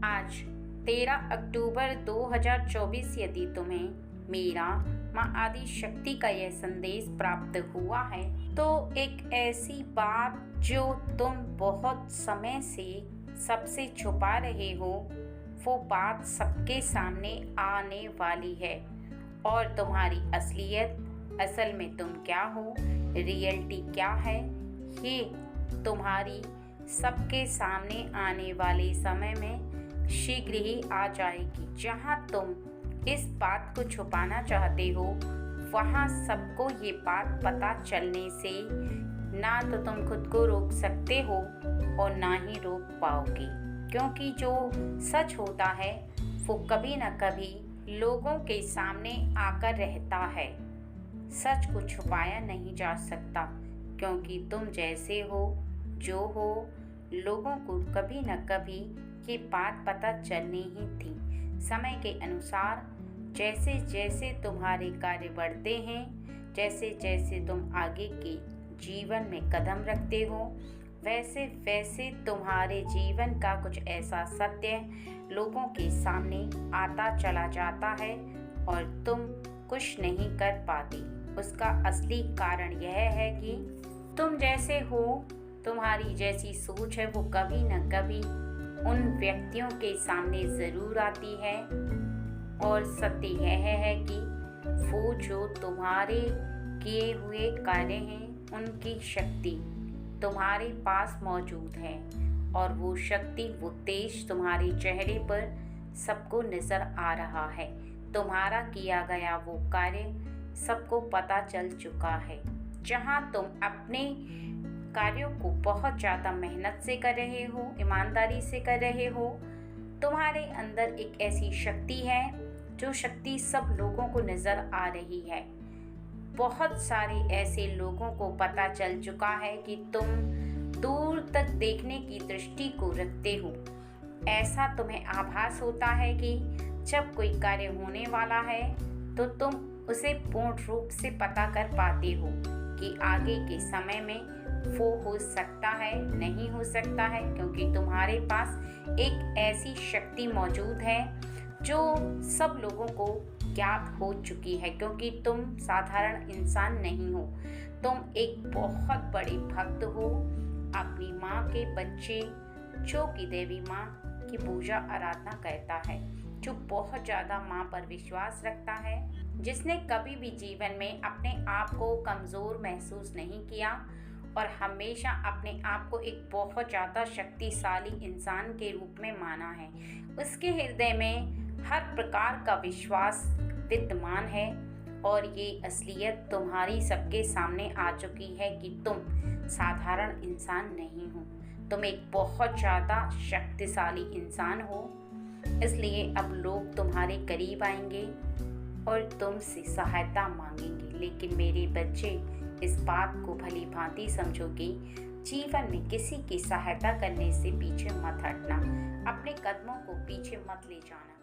आज 13 अक्टूबर 2024 यदि तुम्हें मेरा माँ आदि शक्ति का यह संदेश प्राप्त हुआ है तो एक ऐसी बात जो तुम बहुत समय से सबसे छुपा रहे हो वो बात सबके सामने आने वाली है। और तुम्हारी असलियत, असल में तुम क्या हो, रियलिटी क्या है, ये तुम्हारी सबके सामने आने वाले समय में शीघ्र ही आ जाएगी। जहाँ तुम इस बात को छुपाना चाहते हो वहाँ सबको ये बात पता चलने से ना तो तुम खुद को रोक सकते हो और ना ही रोक पाओगे, क्योंकि जो सच होता है वो कभी न कभी लोगों के सामने आकर रहता है। सच को छुपाया नहीं जा सकता, क्योंकि तुम जैसे हो, जो हो, लोगों को कभी न कभी ये बात पता चलनी ही थी। समय के अनुसार जैसे जैसे तुम्हारे कार्य बढ़ते हैं, जैसे जैसे तुम आगे के जीवन में कदम रखते हो, वैसे वैसे तुम्हारे जीवन का कुछ ऐसा सत्य लोगों के सामने आता चला जाता है और तुम कुछ नहीं कर पाती। उसका असली कारण यह है कि तुम जैसे हो, तुम्हारी जैसी सोच है वो कभी न कभी उन व्यक्तियों के सामने ज़रूर आती है। और सत्य यह है कि वो जो तुम्हारे किए हुए कार्य हैं उनकी शक्ति तुम्हारे पास मौजूद है, और वो शक्ति, वो तेज तुम्हारे चेहरे पर सबको नज़र आ रहा है। तुम्हारा किया गया वो कार्य सबको पता चल चुका है। जहाँ तुम अपने कार्यों को बहुत ज़्यादा मेहनत से कर रहे हो, ईमानदारी से कर रहे हो, तुम्हारे अंदर एक ऐसी शक्ति है जो शक्ति सब लोगों को नज़र आ रही है। बहुत सारे ऐसे लोगों को पता चल चुका है कि तुम दूर तक देखने की दृष्टि को रखते हो। ऐसा तुम्हें आभास होता है कि जब कोई कार्य होने वाला है तो तुम उसे पूर्ण रूप से पता कर पाते हो कि आगे के समय में वो हो सकता है, नहीं हो सकता है, क्योंकि तुम्हारे पास एक ऐसी शक्ति मौजूद है जो सब लोगों को ज्ञात हो चुकी है। क्योंकि तुम साधारण इंसान नहीं हो, तुम एक बहुत बड़े भक्त हो, अपनी माँ के बच्चे, जो कि देवी माँ की पूजा आराधना करता है, जो बहुत ज़्यादा माँ पर विश्वास रखता है, जिसने कभी भी जीवन में अपने आप को कमज़ोर महसूस नहीं किया और हमेशा अपने आप को एक बहुत ज़्यादा शक्तिशाली इंसान के रूप में माना है। उसके हृदय में हर प्रकार का विश्वास विद्यमान है और ये असलियत तुम्हारी सबके सामने आ चुकी है कि तुम साधारण इंसान नहीं हो, तुम एक बहुत ज़्यादा शक्तिशाली इंसान हो। इसलिए अब लोग तुम्हारे करीब आएंगे और तुमसे सहायता मांगेंगे। लेकिन मेरे बच्चे, इस बात को भली भांति समझो कि जीवन में किसी की सहायता करने से पीछे मत हटना, अपने कदमों को पीछे मत ले जाना।